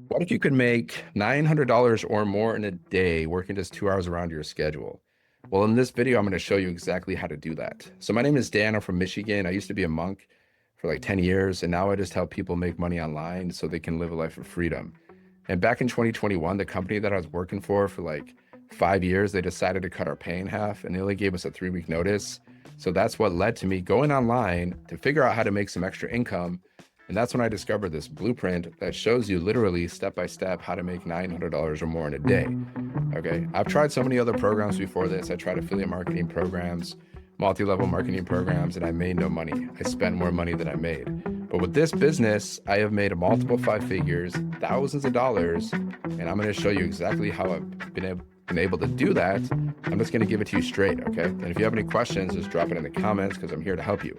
What if you could make $900 or more in a day working just 2 hours around your schedule? Well, in this video, I'm going to show you exactly how to do that. So my name is Dan. I'm from Michigan. I used to be a monk for like 10 years, and now I just help people make money online so they can live a life of freedom. And back in 2021, the company that I was working for like 5 years, they decided to cut our pay in half, and they only gave us a 3-week notice. So that's what led to me going online to figure out how to make some extra income. And that's when I discovered this blueprint that shows you literally step by step how to make $900 or more in a day. Okay. I've tried so many other programs before this. I tried affiliate marketing programs, multi-level marketing programs, and I made no money. I spent more money than I made. But with this business, I have made a multiple 5 figures, thousands of dollars, and I'm going to show you exactly how I've been able to do that. I'm just going to give it to you straight. Okay. And if you have any questions, just drop it in the comments because I'm here to help you.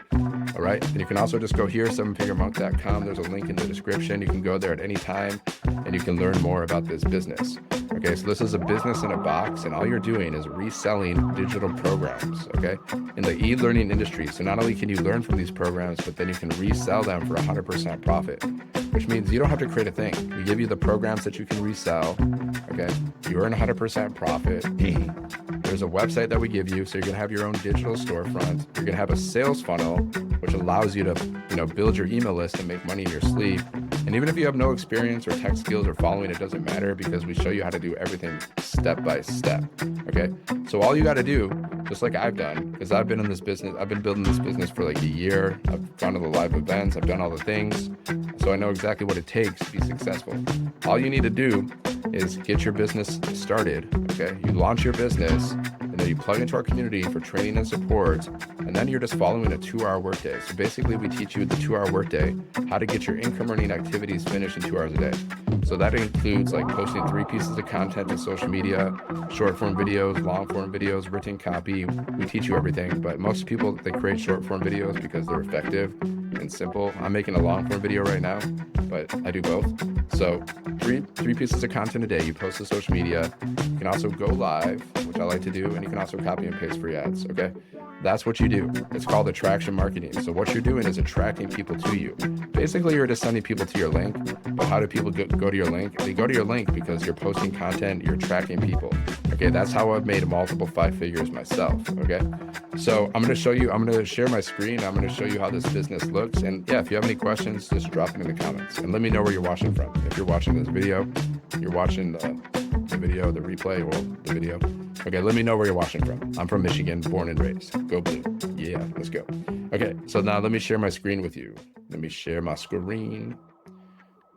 All right. And you can also just go here, 7figuremonk.com. There's a link in the description. You can go there at any time and you can learn more about this business. Okay. So this is a business in a box, and all you're doing is reselling digital programs. Okay. In the e-learning industry. So not only can you learn from these programs, but then you can resell them for 100% profit, which means you don't have to create a thing. We give you the programs that you can resell. Okay. You earn 100% profit. There's a website that we give you. So you're going to have your own digital storefront. You're going to have a sales funnel, which allows you to, build your email list and make money in your sleep. And even if you have no experience or tech skills or following, it doesn't matter because we show you how to do everything step by step. Okay. So all you got to do, just like I've done, because I've been in this business, I've been building this business for like a year. I've gone to the live events. I've done all the things. So I know exactly what it takes to be successful. All you need to do is get your business started. Okay. You launch your business, and then you plug into our community for training and support. And then you're just following a 2-hour workday. So basically we teach you the 2-hour workday, how to get your income earning activities finished in 2 hours a day. So that includes like posting 3 pieces of content to social media, short form videos, long form videos, written copy. We teach you everything, but most people, they create short form videos because they're effective and simple. I'm making a long form video right now, but I do both. So three pieces of content a day. You post to social media. You can also go live, which I like to do, and you can also copy and paste free ads. Okay. That's what you do. It's called attraction marketing. So what you're doing is attracting people to you. Basically, you're just sending people to your link. But how do people go to your link? They go to your link because you're posting content, you're attracting people. Okay, that's how I've made multiple 5 figures myself. Okay, so I'm going to share my screen. I'm going to show you how this business looks. And yeah, if you have any questions, just drop it in the comments and let me know where you're watching from. If you're watching this video, you're watching the video, the replay, or the video. Okay, let me know where you're watching from. I'm from Michigan, born and raised. Go Blue. Yeah, let's go. Okay, so now let me share my screen with you. Let me share my screen.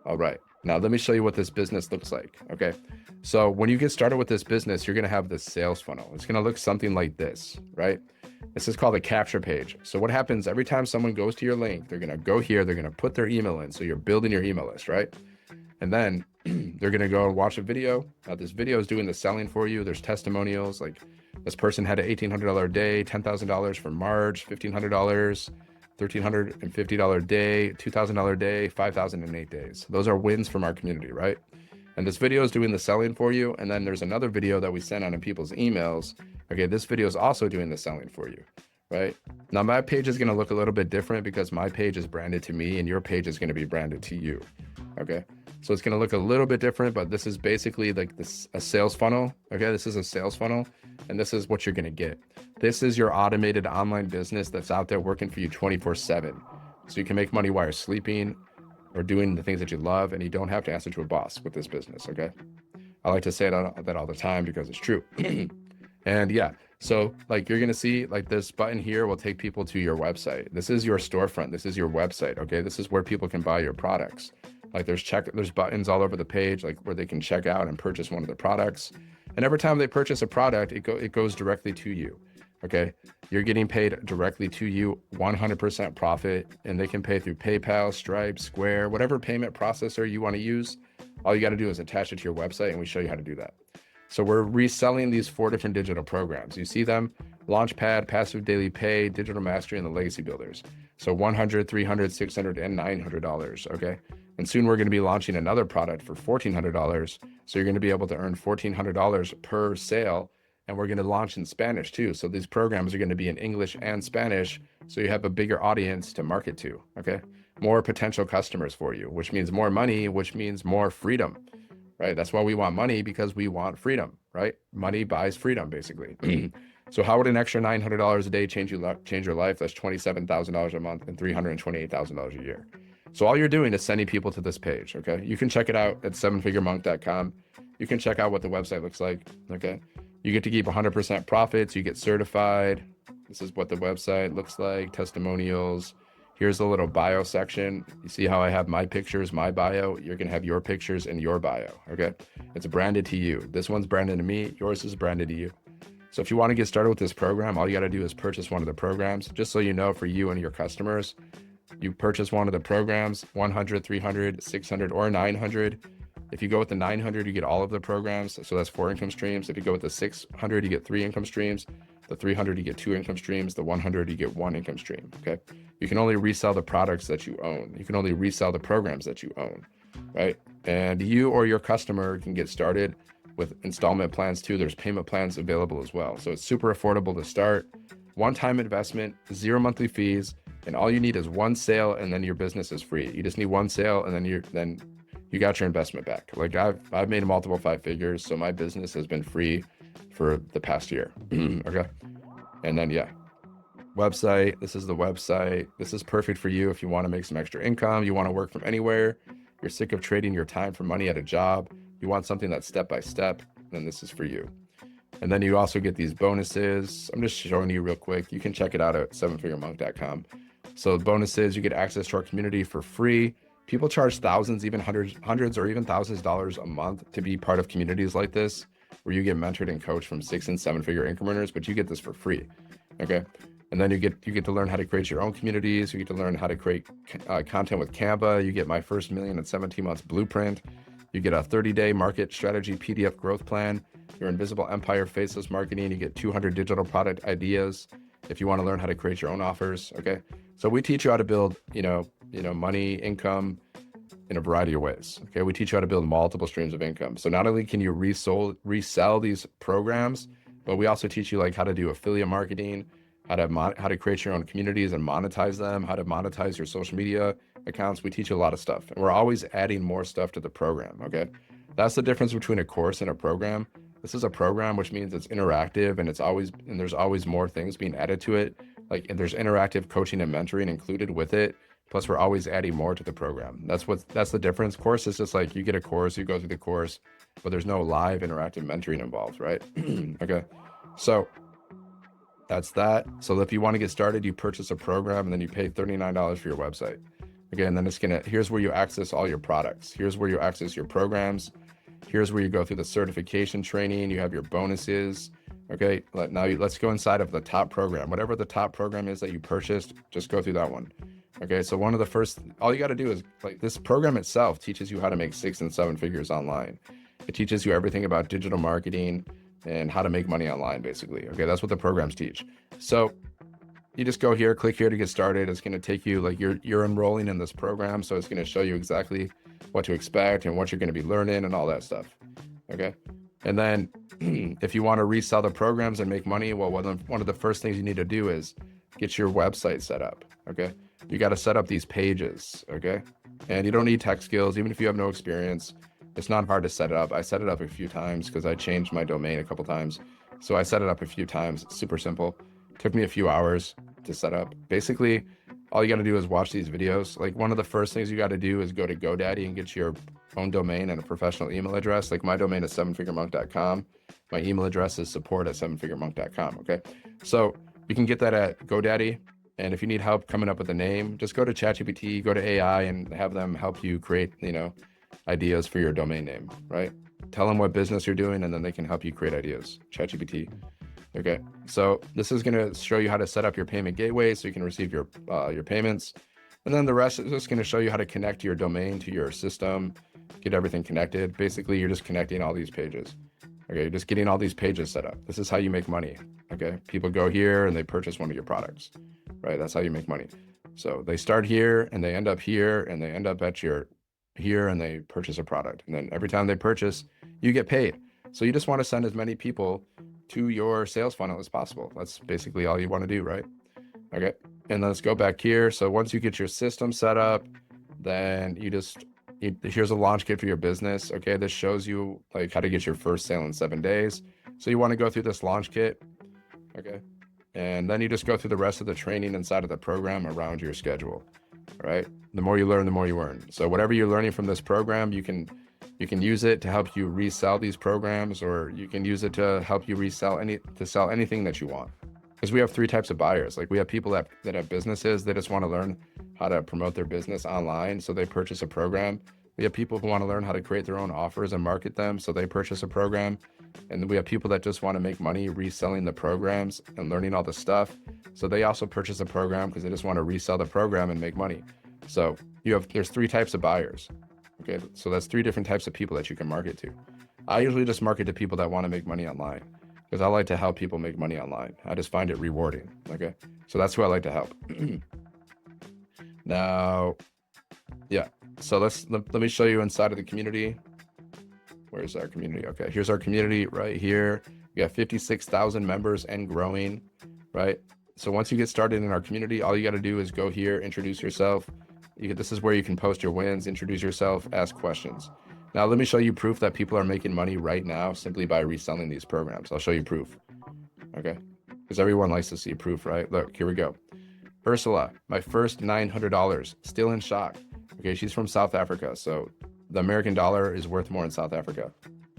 All right, now let me show you what this business looks like. Okay, so when you get started with this business, you're gonna have this sales funnel. It's gonna look something like this, right? This is called a capture page. So what happens every time someone goes to your link, they're gonna go here, they're gonna put their email in. So you're building your email list, right? And then they're going to go and watch a video. Now this video is doing the selling for you. There's testimonials. Like this person had an $1,800 a day, $10,000 for March, $1,500, $1,350 day, $2,000 day, 5,008 days. Those are wins from our community, right? And this video is doing the selling for you. And then there's another video that we send out in people's emails. Okay, this video is also doing the selling for you, right? Now my page is going to look a little bit different because my page is branded to me and your page is going to be branded to you. Okay, so it's going to look a little bit different, but this is basically like a sales funnel. Okay, this is a sales funnel, and this is what you're going to get. This is your automated online business that's out there working for you 24/7. So you can make money while you're sleeping or doing the things that you love, and you don't have to answer to a boss with this business. Okay, I like to say that all the time because it's true. And yeah, so like you're going to see like this button here will take people to your website. This is your storefront. This is your website. Okay, this is where people can buy your products. Like there's buttons all over the page, like where they can check out and purchase one of the products. And every time they purchase a product, it goes directly to you. Okay. You're getting paid directly to you, 100% profit, and they can pay through PayPal, Stripe, Square, whatever payment processor you want to use. All you got to do is attach it to your website and we show you how to do that. So we're reselling these 4 different digital programs. You see them: Launchpad, Passive Daily Pay, Digital Mastery, and the Legacy Builders. So $100, $300, $600, and $900. Okay. And soon we're going to be launching another product for $1,400. So you're going to be able to earn $1,400 per sale. And we're going to launch in Spanish too. So these programs are going to be in English and Spanish. So you have a bigger audience to market to. Okay. more potential customers for you, which means more money, which means more freedom, right? That's why we want money, because we want freedom, right? Money buys freedom, basically. So how would an extra $900 a day change your life? That's $27,000 a month and $328,000 a year. So all you're doing is sending people to this page, okay? You can check it out at sevenfiguremonk.com. You can check out what the website looks like, okay? You get to keep 100% profits. You get certified. This is what the website looks like. Testimonials. Here's the little bio section. You see how I have my pictures, my bio? You're going to have your pictures and your bio, okay? It's branded to you. This one's branded to me. Yours is branded to you. So if you want to get started with this program, all you got to do is purchase one of the programs. Just so you know, for you and your customers, you purchase one of the programs, 100, 300, 600, or 900. If you go with the 900, you get all of the programs. So that's 4 income streams. If you go with the 600, you get 3 income streams. The 300, you get 2 income streams. The 100, you get 1 income stream, okay? You can only resell the products that you own. You can only resell the programs that you own, right? And you or your customer can get started with installment plans too. There's payment plans available as well. So it's super affordable to start. One-time investment, 0 monthly fees, and all you need is 1 sale, and then your business is free. You just need 1 sale, and then you got your investment back. Like I've made multiple 5 figures, so my business has been free for the past year. Okay. And then website. This is the website. This is perfect for you if you want to make some extra income. You want to work from anywhere. You're sick of trading your time for money at a job. You want something that's step by step, then this is for you. And then you also get these bonuses. I'm just showing you real quick. You can check it out at sevenfiguremonk.com. So bonuses, you get access to our community for free. People charge thousands, even hundreds or even thousands of dollars a month to be part of communities like this, where you get mentored and coached from 6 and 7 figure income earners, but you get this for free, okay? And then you get to learn how to create your own communities. You get to learn how to create content with Canva. You get my first 1 million in 17 months blueprint. You get a 30-day market strategy PDF growth plan. Your invisible empire faceless marketing. You get 200 digital product ideas if you want to learn how to create your own offers, okay? So we teach you how to build, money, income in a variety of ways, okay? We teach you how to build multiple streams of income. So not only can you resell these programs, but we also teach you like how to do affiliate marketing, how to create your own communities and monetize them, how to monetize your social media accounts. We teach you a lot of stuff, and we're always adding more stuff to the program, okay? That's the difference between a course and a program. This is a program, which means it's interactive, and there's always more things being added to it. Like, and there's interactive coaching and mentoring included with it. Plus we're always adding more to the program. That's the difference. Course is just like you get a course, you go through the course, but there's no live interactive mentoring involved, right? Okay. So that's that. So if you want to get started, you purchase a program and then you pay $39 for your website. Again, then here's where you access all your products. Here's where you access your programs. Here's where you go through the certification training. You have your bonuses. Okay. Let's go inside of the top program. Whatever the top program is that you purchased, just go through that one. Okay. So all you got to do is, like, this program itself teaches you how to make 6 and 7 figures online. It teaches you everything about digital marketing and how to make money online, basically. Okay. That's what the programs teach. So you just go here, click here to get started. It's going to take you, like, you're enrolling in this program. So it's going to show you exactly what to expect and what you're going to be learning and all that stuff. Okay. And then if you want to resell the programs and make money, well, one of the first things you need to do is get your website set up. Okay. You got to set up these pages. Okay. And you don't need tech skills, even if you have no experience. It's not hard to set it up. I set it up a few times because I changed my domain a couple times. So I set it up a few times. It's super simple. Took me a few hours to set up. Basically, all you got to do is watch these videos. Like, one of the first things you got to do is go to GoDaddy and get your own domain and a professional email address. Like, my domain is sevenfiguremonk.com. My email address is support@sevenfiguremonk.com. Okay. So you can get that at GoDaddy. And if you need help coming up with a name, just go to ChatGPT, go to AI, and have them help you create, ideas for your domain name, right? Tell them what business you're doing, and then they can help you create ideas. ChatGPT. Okay. So this is going to show you how to set up your payment gateway so you can receive your payments. And then the rest is just going to show you how to connect your domain to your system, get everything connected. Basically, you're just connecting all these pages. Okay. You're just getting all these pages set up. This is how you make money. Okay. People go here and they purchase one of your products, right? That's how you make money. So they start here and they end up here and they end up at here and they purchase a product. And then every time they purchase, you get paid. So you just want to send as many people to your sales funnel as possible. That's basically all you want to do, right? Okay. And let's go back here. So once you get your system set up, then here's a launch kit for your business. Okay, this shows you like how to get your first sale in 7 days. So you want to go through this launch kit. Okay, and then you just go through the rest of the training inside of the program around your schedule. All right, the more you learn, the more you earn. So whatever you're learning from this program, you can use it to help you resell these programs, or you can use it to help you sell anything that you want. Because we have 3 types of buyers. Like we have people that have businesses, they just want to learn how to promote their business online, so they purchase a program. We have people who want to learn how to create their own offers and market them, so they purchase a program. And then we have people that just want to make money reselling the programs and learning all the stuff, so they also purchase a program because they just want to resell the program and make money. So there's 3 types of buyers. Okay, so that's 3 different types of people that you can market to. I usually just market to people that want to make money online, because I like to help people make money online. I just find it rewarding. Okay, so that's who I like to help. Now, yeah, so let me show you inside of the community. Where's our community? Okay, here's our community right here. We got 56,000 members and growing, right? So once you get started in our community, all you got to do is go here, introduce yourself. This is where you can post your wins, introduce yourself, ask questions. Now, let me show you proof that people are making money right now simply by reselling these programs. I'll show you proof, okay? Because everyone likes to see proof, right? Look, here we go. Ursula, my first $900, still in shock. Okay, she's from South Africa, so the American dollar is worth more in South Africa.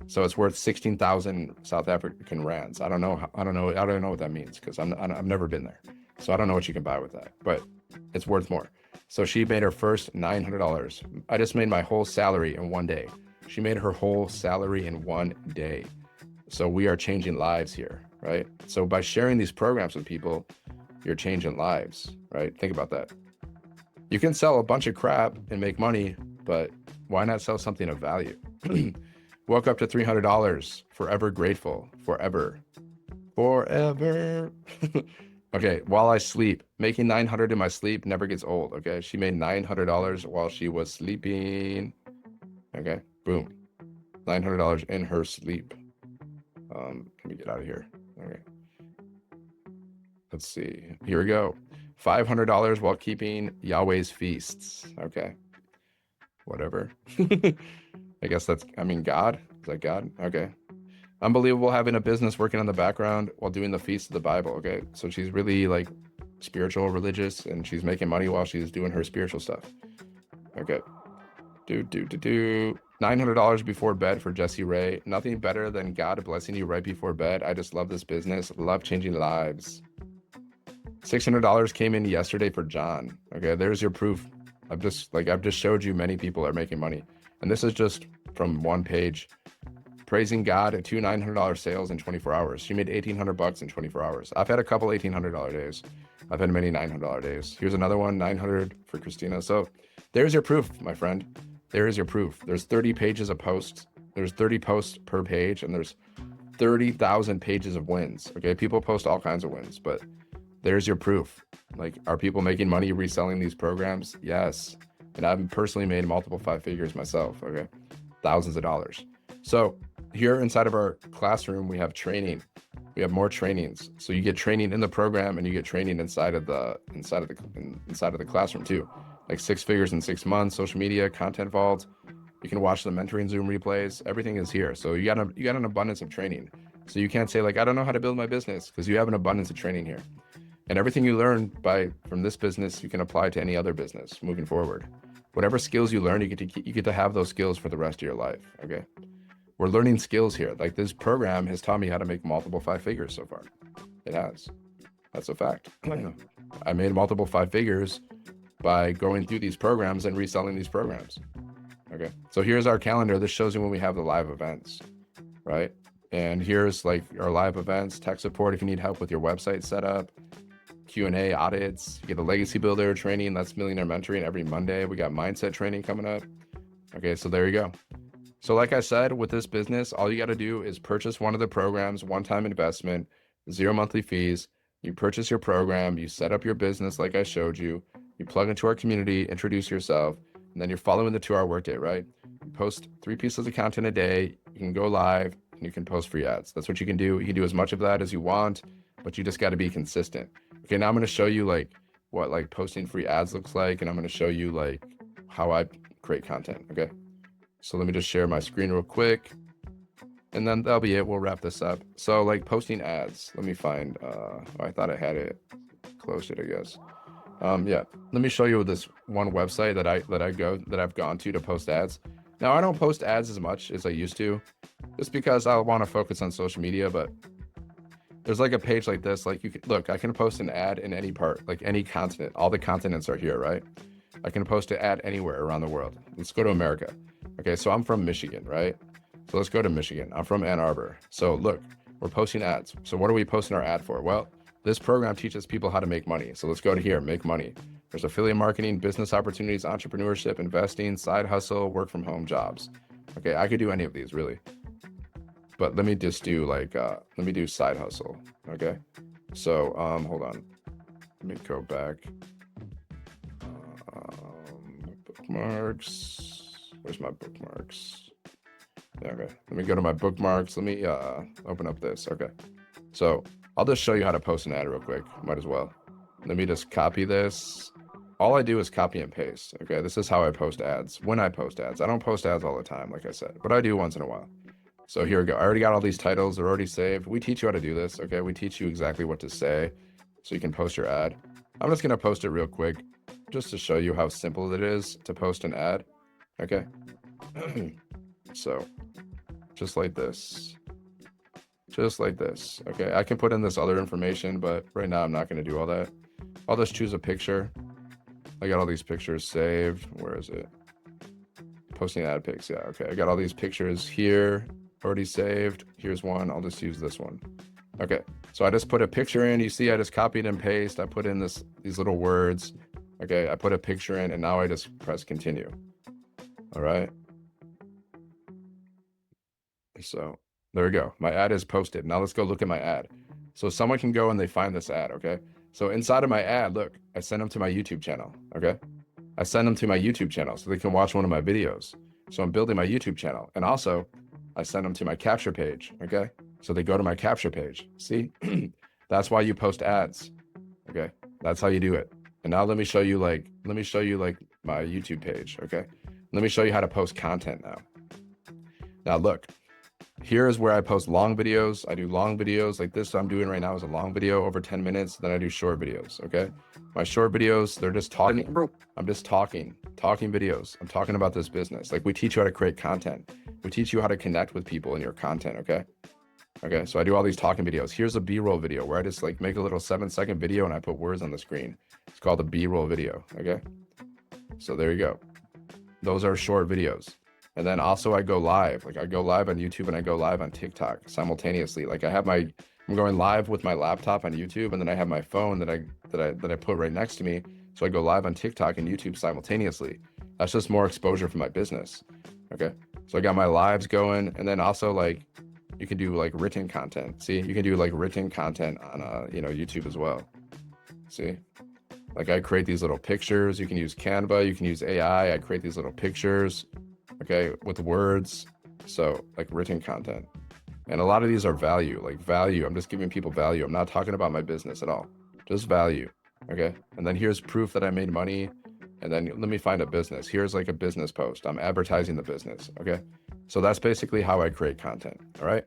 So it's worth 16,000 South African rands. I don't know what that means, because I've never been there. So I don't know what you can buy with that, but it's worth more. So she made her first $900. I just made my whole salary in 1 day. She made her whole salary in 1 day. So we are changing lives here, right? So by sharing these programs with people, you're changing lives, right? Think about that. You can sell a bunch of crap and make money, but why not sell something of value? Woke up to $300, forever grateful, forever. Okay, while I sleep, making $900 in my sleep never gets old. Okay, she made $900 while she was sleeping. Okay, boom, $900 in her sleep. Let me get out of here. Okay, let's see. Here we go. $500 while keeping Yahweh's feasts. Okay, whatever. I guess God. Is that God? Okay. Unbelievable having a business working on the background while doing the feast of the Bible. Okay, so she's really like spiritual, religious, and she's making money while she's doing her spiritual stuff. Okay, $900 before bed for Jesse Ray. Nothing better than God blessing you right before bed. I just love this business. Love changing lives. $600 came in yesterday for John. Okay, there's your proof. I've just showed you many people are making money, and this is just from one page. Praising God at 2 $900 sales in 24 hours. She made $1,800 in 24 hours. I've had a couple $1,800 days. I've had many $900 days. Here's another one, 900 for Christina. So there's your proof, my friend. There is your proof. There's 30 pages of posts. There's 30 posts per page, and there's 30,000 pages of wins. Okay, people post all kinds of wins, but there's your proof. Like, are people making money reselling these programs? Yes. And I've personally made multiple 5 figures myself. Okay, thousands of dollars. So here inside of our classroom, we have training. We have more trainings. So you get training in the program, and you get training inside of the classroom too. Like 6 figures in 6 months, social media, content vault. You can watch the mentoring Zoom replays. Everything is here. So you got an abundance of training. So you can't say like, I don't know how to build my business, because you have an abundance of training here. And everything you learn from this business, you can apply to any other business moving forward. Whatever skills you learn, you get to have those skills for the rest of your life. Okay. We're learning skills here. Like, this program has taught me how to make multiple 5 figures so far. It has. That's a fact. I made multiple 5 figures by going through these programs and reselling these programs. Okay. So here's our calendar. This shows you when we have the live events, right? And here's like our live events, tech support if you need help with your website setup, Q&A audits. You get the legacy builder training. That's millionaire mentoring every Monday. We got mindset training coming up. Okay. So there you go. So like I said, with this business, all you got to do is purchase one of the programs, one-time investment, 0 monthly fees. You purchase your program, you set up your business like I showed you, you plug into our community, introduce yourself, and then you're following the 2-hour workday, right? You post 3 pieces of content a day, you can go live, and you can post free ads. That's what you can do. You can do as much of that as you want, but you just got to be consistent. Okay, now I'm going to show you like what like posting free ads looks like, and I'm going to show you like how I create content. Okay, so let me just share my screen real quick, and then that'll be it. We'll wrap this up. So like posting ads, let me find I thought I had it, closed it, I guess. Yeah, let me show you this one website that I've gone to post ads. Now I don't post ads as much as I used to, just because I want to focus on social media, but there's like a page like this, like you can look, I can post an ad in any part, like any continent. All the continents are here, right? I can post an ad anywhere around the world. Let's go to America. Okay, so I'm from Michigan, right? So let's go to Michigan. I'm from Ann Arbor. So look, we're posting ads. So what are we posting our ad for? Well, this program teaches people how to make money. So let's go to here, make money. There's affiliate marketing, business opportunities, entrepreneurship, investing, side hustle, work from home jobs. Okay, I could do any of these really. But let me just do like, let me do side hustle. Okay. So, hold on. Let me go back. Bookmarks. Where's my bookmarks? Okay. Let me go to my bookmarks. Let me open up this. Okay. So I'll just show you how to post an ad real quick. Might as well. Let me just copy this. All I do is copy and paste. Okay. This is how I post ads. When I post ads, I don't post ads all the time, like I said, but I do once in a while. So here we go. I already got all these titles. They're already saved. We teach you how to do this. Okay. We teach you exactly what to say so you can post your ad. I'm just going to post it real quick just to show you how simple it is to post an ad. Okay. So just like this. Just like this. Okay. I can put in this other information, but right now I'm not going to do all that. I'll just choose a picture. I got all these pictures saved. Where is it? Posting ad pics. Yeah. Okay. I got all these pictures here already saved. Here's one. I'll just use this one. Okay. So I just put a picture in. You see, I just copied and paste. I put in these little words. Okay. I put a picture in and now I just press continue. All right. So there we go. My ad is posted. Now let's go look at my ad. So someone can go and they find this ad. Okay. So inside of my ad, look, I send them to my YouTube channel. Okay. I send them to my YouTube channel so they can watch one of my videos. So I'm building my YouTube channel. And also I send them to my capture page. Okay. So they go to my capture page. See, that's why you post ads. Okay. That's how you do it. And now let me show you like my YouTube page. Okay. Let me show you how to post content now. Now look, here is where I post long videos. I do long videos like this I'm doing right now is a long video over 10 minutes. Then I do short videos. Okay. My short videos, they're just talking. I'm just talking videos. I'm talking about this business. Like we teach you how to create content. We teach you how to connect with people in your content. Okay. Okay. So I do all these talking videos. Here's a B-roll video where I just like make a little 7-second video and I put words on the screen. It's called a B-roll video. Okay. So there you go. Those are short videos. And then also I go live, like I go live on YouTube and I go live on TikTok simultaneously. Like I'm going live with my laptop on YouTube and then I have my phone that I put right next to me. So I go live on TikTok and YouTube simultaneously. That's just more exposure for my business. Okay. So I got my lives going and then also like you can do like written content. See, you can do like written content on YouTube as well. See, like I create these little pictures. You can use Canva, you can use AI. I create these little pictures. Okay, with words. So like written content. And a lot of these are value, like value. I'm just giving people value. I'm not talking about my business at all, just value. Okay. And then here's proof that I made money. And then let me find a business. Here's like a business post. I'm advertising the business. Okay. So that's basically how I create content. All right.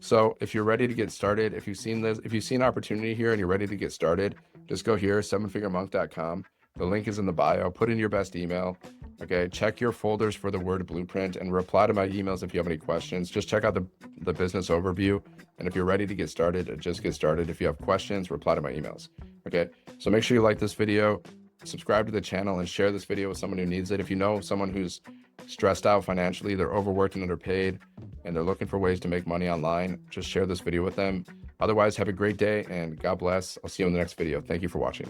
So if you're ready to get started, if you've seen opportunity here and you're ready to get started, just go here, 7figuremonk.com. The link is in the bio. Put in your best email. Okay. Check your folders for the word blueprint and reply to my emails if you have any questions. Just check out the business overview. And if you're ready to get started, just get started. If you have questions, reply to my emails. Okay. So make sure you like this video, subscribe to the channel, and share this video with someone who needs it. If you know someone who's stressed out financially, they're overworked and underpaid, and they're looking for ways to make money online, just share this video with them. Otherwise, have a great day and God bless. I'll see you in the next video. Thank you for watching.